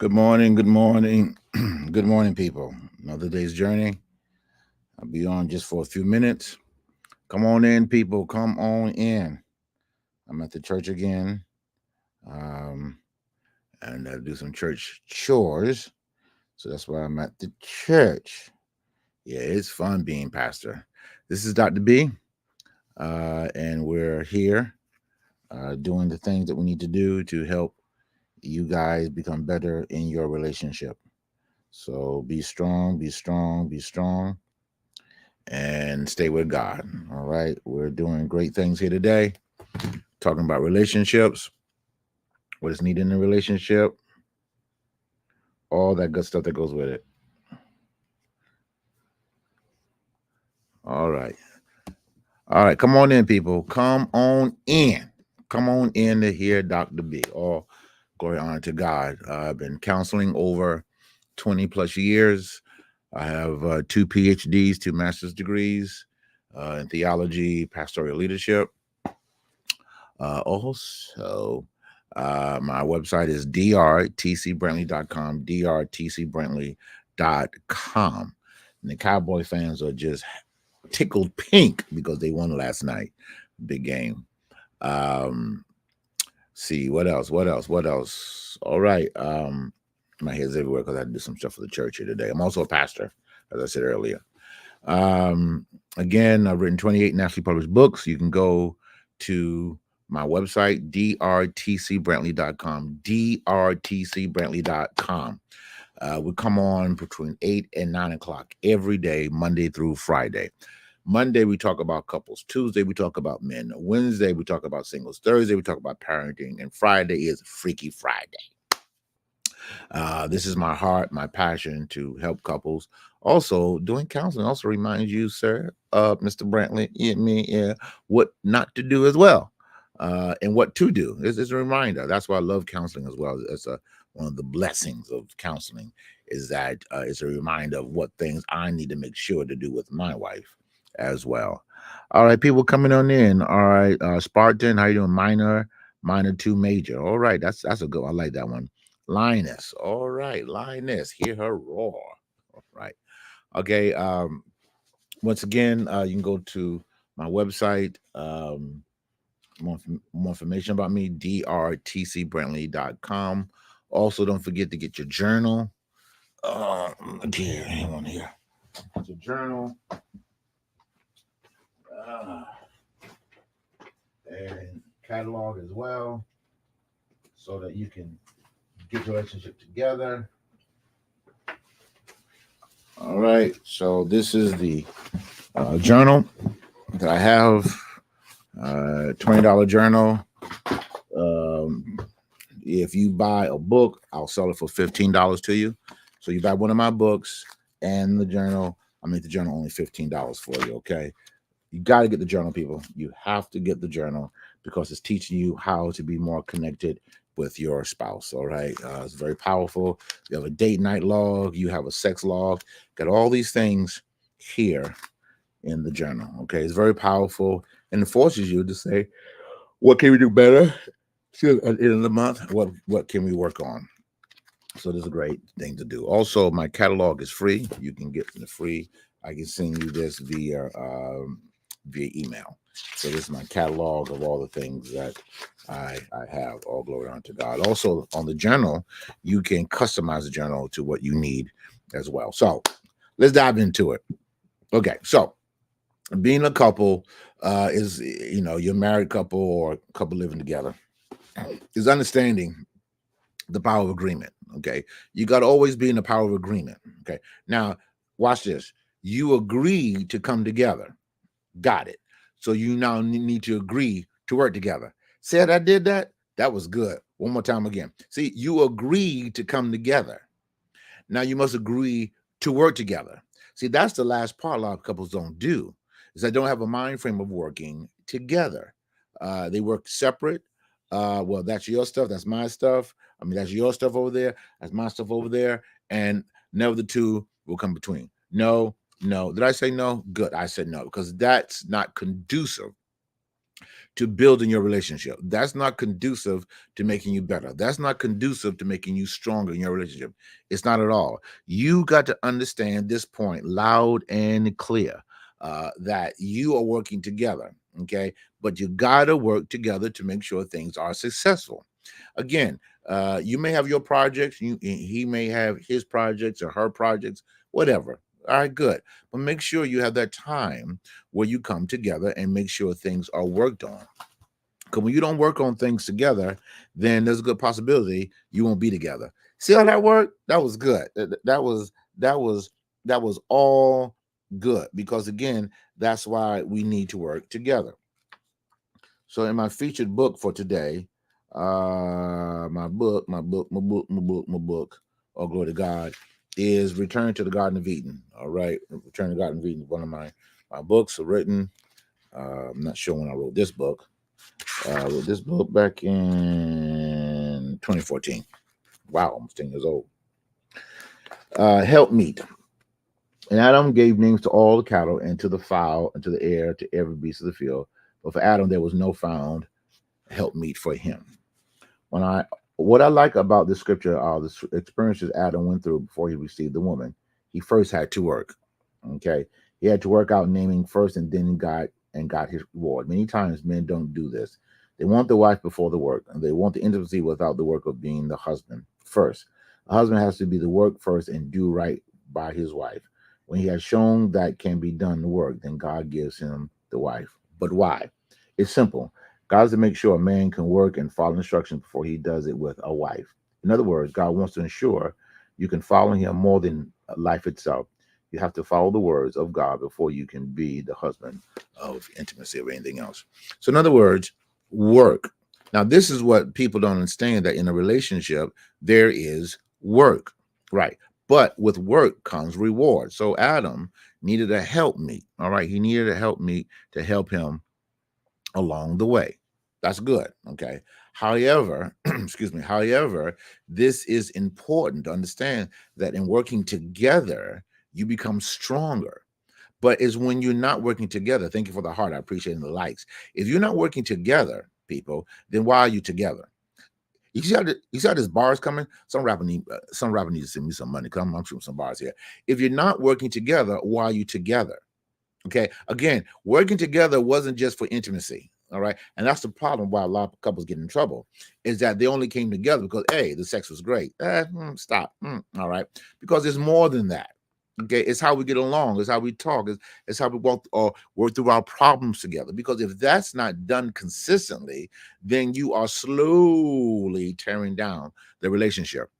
Good morning, good morning, good morning, people. Another day's journey. I'll be on just for a few minutes. Come on in, people. Come on in. I'm at the church again, um, and I do some church chores. So that's why I'm at the church. Yeah, it's fun being pastor. This is Dr. B, and we're here doing the things that we need to do to help you guys become better in your relationship. So be strong, be strong, be strong, and stay with God. All right. We're doing great things here today, talking about relationships, what is needed in a relationship, all that good stuff that goes with it. All right. All right. Come on in, people. Come on in. Come on in to hear Dr. B. All glory and honor to God. I've been counseling over 20 plus years. I have two PhDs, two master's degrees in theology, pastoral leadership. Also, my website is drtcbrantley.com, drtcbrantley.com. And the Cowboy fans are just tickled pink because they won last night. Big game. Um, see, what else? What else? What else? All right. My head's everywhere because I do some stuff for the church here today. I'm also a pastor, as I said earlier. Again, I've written 28 nationally published books. You can go to my website, drtcbrantley.com, drtcbrantley.com. We come on between 8 and 9 o'clock every day, Monday through Friday. Monday, we talk about couples. Tuesday, we talk about men. Wednesday, we talk about singles. Thursday, we talk about parenting. And Friday is Freaky Friday. This is my heart, my passion to help couples. Also, doing counseling also reminds you, sir, Mr. Brantley, what not to do as well, and what to do. It's a reminder. That's why I love counseling as well. It's one of the blessings of counseling is that it's a reminder of what things I need to make sure to do with my wife as well. All right, people coming on in. All right, Spartan, how you doing? Minor to major. All right, that's a good. I like that one. Lioness. All right, Lioness. Hear her roar. All right. Okay. Once again, you can go to my website. More information about me, drtcbrantley.com. Also, don't forget to get your journal. Here, hang on here. It's a journal. And catalog as well, so that you can get your relationship together. All right, so this is the journal that I have. $20 journal. If you buy a book, I'll sell it for $15 to you. So you buy one of my books and the journal, I'll make the journal only $15 for you. Okay. You got to get the journal, people. You have to get the journal because it's teaching you how to be more connected with your spouse. All right. It's very powerful. You have a date night log, you have a sex log, got all these things here in the journal. Okay. It's very powerful and it forces you to say, what can we do better? At the end of the month, what can we work on? So this is a great thing to do. Also, my catalog is free. You can get the free. I can send you this via email. So this is my catalog of all the things that I have. All glory unto God. Also, on the journal, you can customize the journal to what you need as well. So let's dive into it. Okay, so being a couple is, you're a married couple or a couple living together, is understanding the power of agreement. Okay. You got to always be in the power of agreement. Okay. Now, watch this. You agree to come together. Got it. So you now need to agree to work together. Said I did that. That was good. One more time again. See, you agree to come together. Now you must agree to work together. See, that's the last part a lot of couples don't do, is they don't have a mind frame of working together. They work separate. Well, that's your stuff. That's my stuff. I mean, that's your stuff over there. That's my stuff over there. And never the two will come between. No, no. Did I say no? Good. I said no, because that's not conducive to building your relationship. That's not conducive to making you better. That's not conducive to making you stronger in your relationship. It's not at all. You got to understand this point loud and clear, that you are working together, okay? But you got to work together to make sure things are successful. Again, you may have your projects, he may have his projects or her projects, whatever. All right, good. But make sure you have that time where you come together and make sure things are worked on. Because when you don't work on things together, then there's a good possibility you won't be together. See how that worked? That was good. That was all good. Because again, that's why we need to work together. So in my featured book for today, my book, oh glory to God, is Return to the Garden of Eden. All right, Return to the Garden of Eden. One of my books are written. I'm not sure when I wrote this book. I wrote this book back in 2014. Wow, almost 10 years old. Help meet. And Adam gave names to all the cattle and to the fowl and to the air, to every beast of the field. But for Adam, there was no found help meet for him. What I like about this scripture are the experiences Adam went through before he received the woman. He first had to work. Okay. He had to work out naming first, and then got his reward. Many times men don't do this. They want the wife before the work, and they want the intimacy without the work of being the husband first. A husband has to be the work first and do right by his wife. When he has shown that can be done the work, then God gives him the wife. But why? It's simple. God is to make sure a man can work and follow instructions before he does it with a wife. In other words, God wants to ensure you can follow him more than life itself. You have to follow the words of God before you can be the husband of intimacy or anything else. So in other words, work. Now, this is what people don't understand, that in a relationship, there is work, right? But with work comes reward. So Adam needed a helpmeet, all right? He needed a helpmeet to help him along the way. That's good, okay? However, excuse me, however, this is important to understand that in working together, you become stronger. But it's when you're not working together. Thank you for the heart. I appreciate the likes. If you're not working together, people, then why are you together? You see how this bar is coming? Some rapper needs to send me some money because I'm shooting some bars here. If you're not working together, why are you together? Okay. Again, working together wasn't just for intimacy. All right. And that's the problem why a lot of couples get in trouble, is that they only came together because, hey, the sex was great. Stop. All right. Because it's more than that. Okay. It's how we get along. It's how we talk. It's how we walk or work through our problems together. Because if that's not done consistently, then you are slowly tearing down the relationship.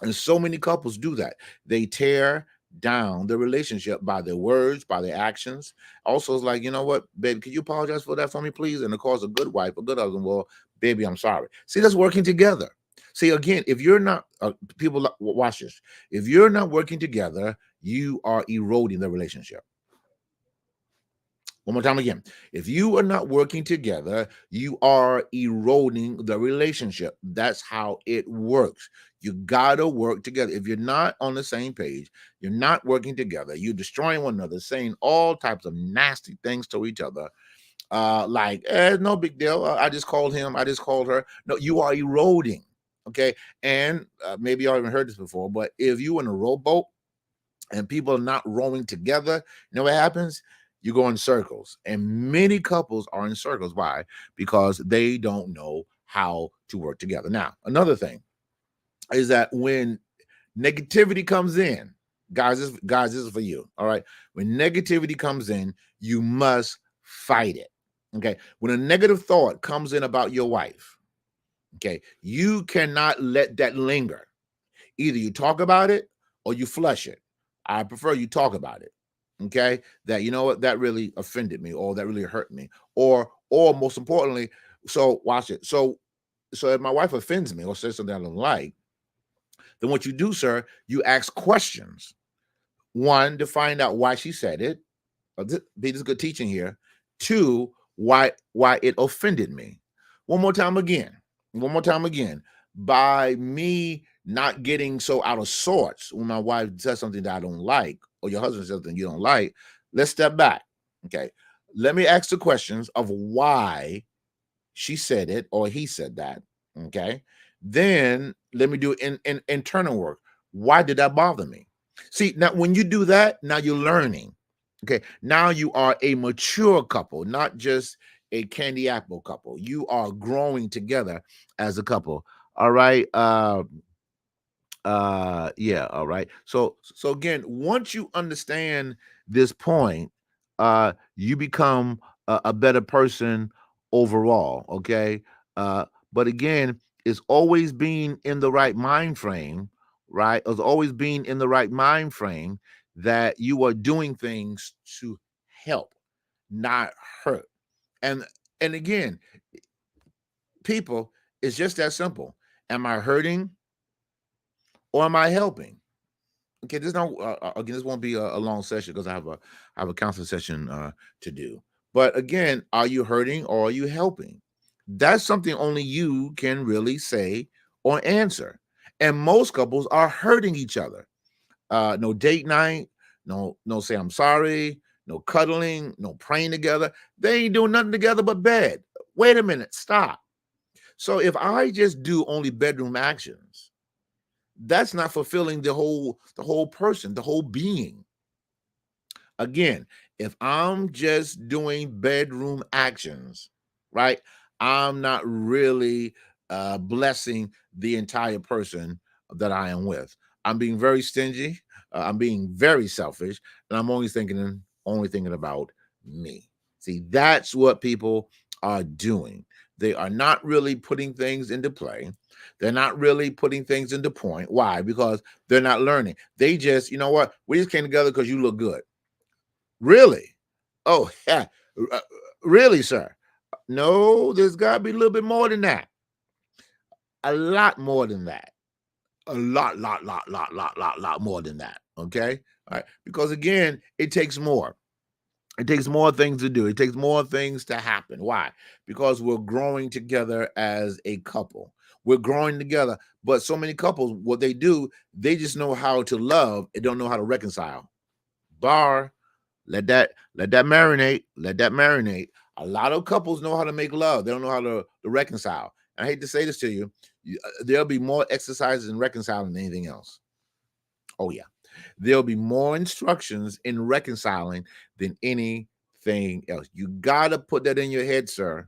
And so many couples do that. They tear down the relationship by their words, by their actions. Also, it's like, you know what, baby, can you apologize for that for me, please? And of course, a good wife, a good husband, well, baby, I'm sorry. See, that's working together. See, again, if you're not, watch this. If you're not working together, you are eroding the relationship. One more time again. If you are not working together, you are eroding the relationship. That's how it works. You got to work together. If you're not on the same page, you're not working together, you're destroying one another, saying all types of nasty things to each other. Like, no big deal. I just called him. I just called her. No, you are eroding. Okay. And maybe y'all haven't heard this before, but if you in a rowboat and people are not rowing together, you know what happens? You go in circles. And many couples are in circles. Why? Because they don't know how to work together. Now, another thing is that when negativity comes in, guys, this is for you. All right. When negativity comes in, you must fight it. Okay. When a negative thought comes in about your wife, okay, you cannot let that linger. Either you talk about it or you flush it. I prefer you talk about it. Okay. That, you know what, that really offended me, or that really hurt me. Or most importantly, so watch it. So if my wife offends me or says something I don't like, then what you do, sir, you ask questions. One, to find out why she said it. This is good teaching here. Two, why it offended me. One more time again. By me not getting so out of sorts when my wife says something that I don't like, or your husband says something you don't like, let's step back. Okay. Let me ask the questions of why she said it or he said that. Okay. Then let me do in internal work. Why did that bother me? See, now when you do that, now you're learning. Okay. Now you are a mature couple, not just a candy apple couple. You are growing together as a couple. All right. Yeah, all right. So again, once you understand this point, you become a better person overall. Okay. But again, it's always being in the right mind frame, right? It's always being in the right mind frame that you are doing things to help, not hurt. And and again, people, it's just that simple. Am I hurting or am I helping? Okay, this don't again. This won't be a long session because I have a counseling session to do. But again, are you hurting or are you helping? That's something only you can really say or answer. And most couples are hurting each other. No date night, no say I'm sorry, no cuddling, no praying together. They ain't doing nothing together but bed. Wait a minute, stop. So if I just do only bedroom actions, that's not fulfilling the whole person, the whole being. Again, if I'm just doing bedroom actions, right, I'm not really blessing the entire person that I am with. I'm being very stingy, I'm being very selfish, and I'm only thinking about me. See, that's what people are doing. They are not really putting things into play. They're not really putting things into point. Why? Because they're not learning. They just, you know what? We just came together because you look good. Really? Oh, yeah. Uh, really, sir? No, there's got to be a little bit more than that. A lot more than that. A lot more than that. Okay? All right. Because again, it takes more. It takes more things to do. It takes more things to happen. Why? Because we're growing together as a couple. We're growing together. But so many couples, what they do, they just know how to love and don't know how to reconcile. Bar. Let that marinate. Let that marinate. A lot of couples know how to make love. They don't know how to reconcile. And I hate to say this to you, there'll be more exercises in reconciling than anything else. Oh yeah, there'll be more instructions in reconciling than anything else. You gotta put that in your head, sir.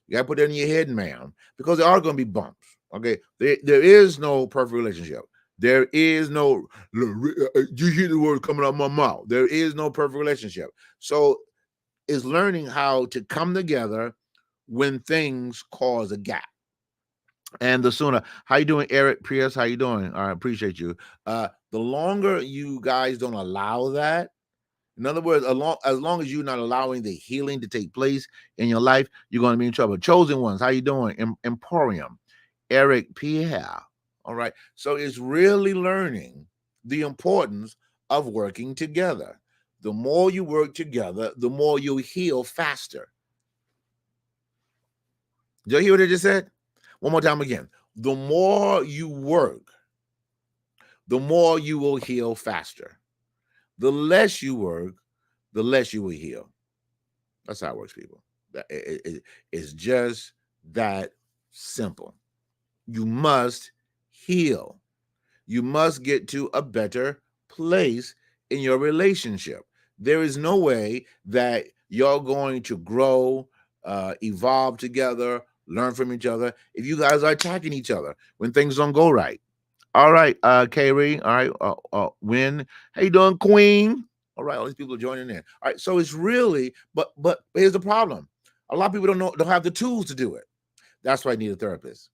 You gotta put that in your head, ma'am, because there are gonna be bumps. Okay, there is no perfect relationship. There is no. You hear the word coming out of my mouth. There is no perfect relationship. So it's learning how to come together when things cause a gap. And the sooner, how you doing, Eric Pierce? How you doing? I appreciate you. The longer you guys don't allow that, in other words, as long as you're not allowing the healing to take place in your life, you're going to be in trouble. Chosen ones, how you doing? Emporium, Eric Pierre. All right. So it's really learning the importance of working together. The more you work together, the more you heal faster. Did you hear what I just said? One more time again. The more you work, the more you will heal faster. The less you work, the less you will heal. That's how it works, people. It's just that simple. You must heal. You must get to a better place in your relationship. There is no way that you're going to grow, evolve together, learn from each other if you guys are attacking each other when things don't go right. All right, Kaylee. All right, Win. How you doing, Queen? All right, all these people are joining in. All right, so it's really, but here's the problem. A lot of people don't have the tools to do it. That's why I need a therapist.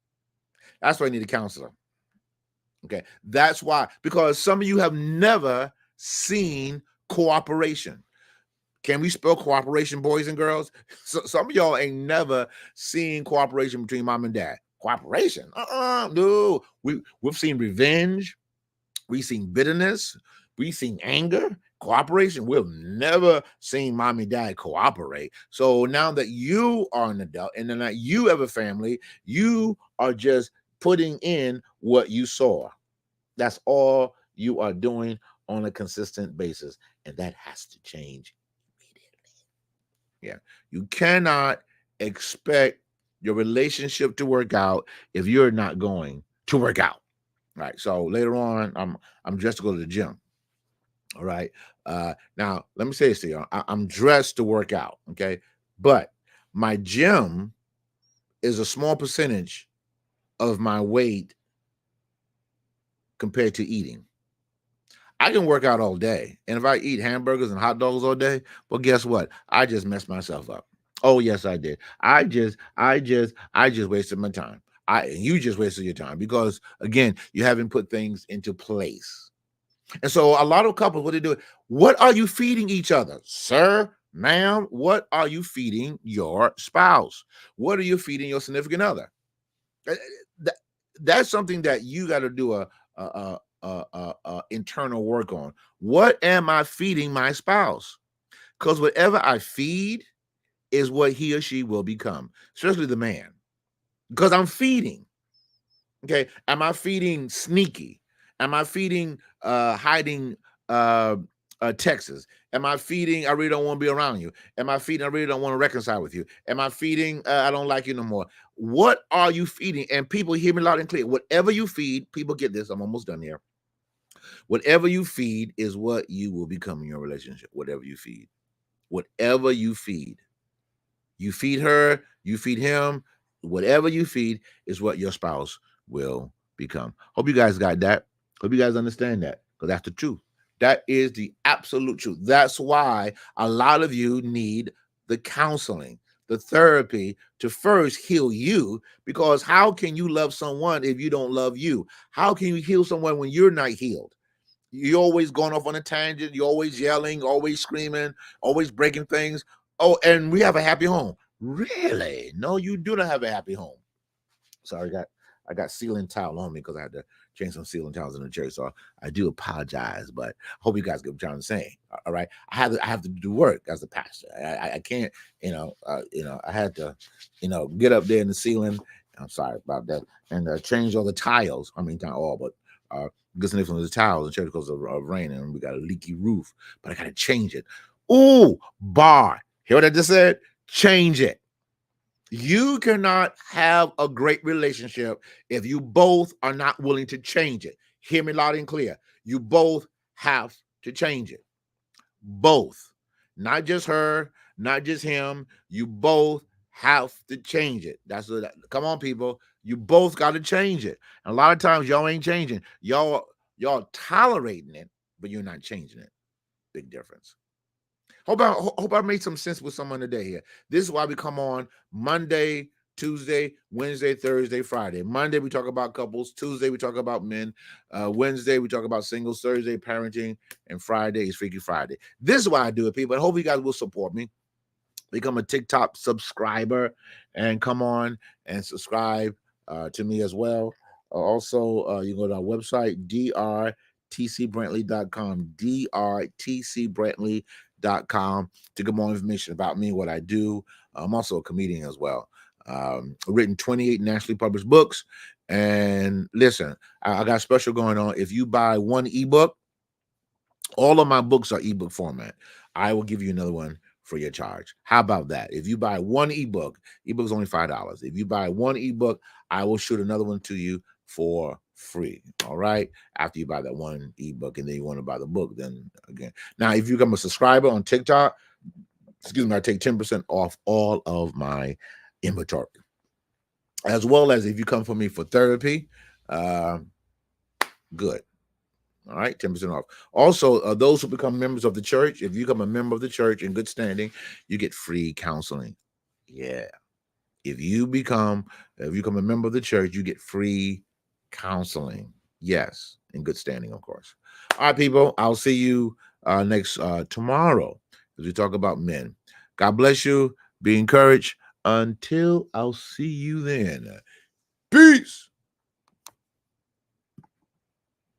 That's why I need a counselor. Okay, that's why, because some of you have never seen cooperation. Can we spell cooperation, boys and girls? So, some of y'all ain't never seen cooperation between mom and dad. Cooperation? No. We've seen revenge. We've seen bitterness. We've seen anger. Cooperation. We've never seen mom and dad cooperate. So now that you are an adult and then that you have a family, you are just putting in what you saw. That's all you are doing on a consistent basis. And that has to change immediately. Yeah. You cannot expect your relationship to work out if you're not going to work out. Right. So later on, I'm dressed to go to the gym. All right. Now let me say this to you. I'm dressed to work out. Okay. But my gym is a small percentage of my weight compared to eating. I can work out all day. And if I eat hamburgers and hot dogs all day, well, guess what? I just messed myself up. Oh, yes, I did. I just wasted my time. You just wasted your time because again, you haven't put things into place. And so a lot of couples, what they do, what are you feeding each other? Sir, ma'am, what are you feeding your spouse? What are you feeding your significant other? Uh, that- that's something that you got to do a internal work on. What am I feeding my spouse? Because whatever I feed is what he or she will become, especially the man. Because I'm feeding. Okay. Am I feeding sneaky? Am I feeding hiding uh Texas? Am I feeding I really don't want to be around you? Am I feeding I really don't want to reconcile with you? Am I feeding I don't like you no more? What are you feeding? And people hear me loud and clear. Whatever you feed, people get this. I'm almost done here. Whatever you feed is what you will become in your relationship. Whatever you feed. Whatever you feed. You feed her, you feed him. Whatever you feed is what your spouse will become. Hope you guys got that. Hope you guys understand that because that's the truth. That is the absolute truth. That's why a lot of you need the counseling, the therapy to first heal you. Because how can you love someone if you don't love you? How can you heal someone when you're not healed? You're always going off on a tangent. You're always yelling, always screaming, always breaking things. Oh, and we have a happy home. Really? No, you do not have a happy home. Sorry, I got ceiling tile on me because I had to change some ceiling tiles in the church. So I do apologize, but I hope you guys get what I'm saying. All right, I have to do work as a pastor. I can't, I had to, get up there in the ceiling. I'm sorry about that, and change all the tiles. I mean, not all, but get some from the tiles in church because of rain, and we got a leaky roof. But I got to change it. Ooh, bar. Hear what I just said? Change it. You cannot have a great relationship if you both are not willing to change it. Hear me loud and clear. You both have to change it. Both. Not just her, not just him. You both have to change it. Come on, people. You both got to change it. And a lot of times y'all ain't changing. Y'all tolerating it, but you're not changing it. Big difference. Hope I made some sense with someone today here. This is why we come on Monday, Tuesday, Wednesday, Thursday, Friday. Monday we talk about couples. Tuesday we talk about men. Wednesday we talk about singles. Thursday parenting, and Friday is Freaky Friday. This is why I do it, people. I hope you guys will support me. Become a TikTok subscriber and come on and subscribe to me as well. Also, you go to our website, drtcbrantley.com, drtcbrantley.com to get more information about me, what I do. I'm also a comedian as well. Written 28 nationally published books. And listen, I got special going on. If you buy one ebook, all of my books are ebook format. I will give you another one for your charge. How about that? If you buy one ebook is only $5. If you buy one ebook, I will shoot another one to you for free. All right. After you buy that one ebook and then you want to buy the book, then again. Now, if you become a subscriber on TikTok, I take 10% off all of my inventory. As well as if you come for me for therapy, good. All right, 10% off. Also, those who become members of the church, if you become a member of the church in good standing, you get free counseling. Yeah. If you become a member of the church, you get free counseling. Yes, in good standing, of course. All right, people. I'll see you next tomorrow as we talk about men. God bless you. Be encouraged. Until I'll see you then. Peace.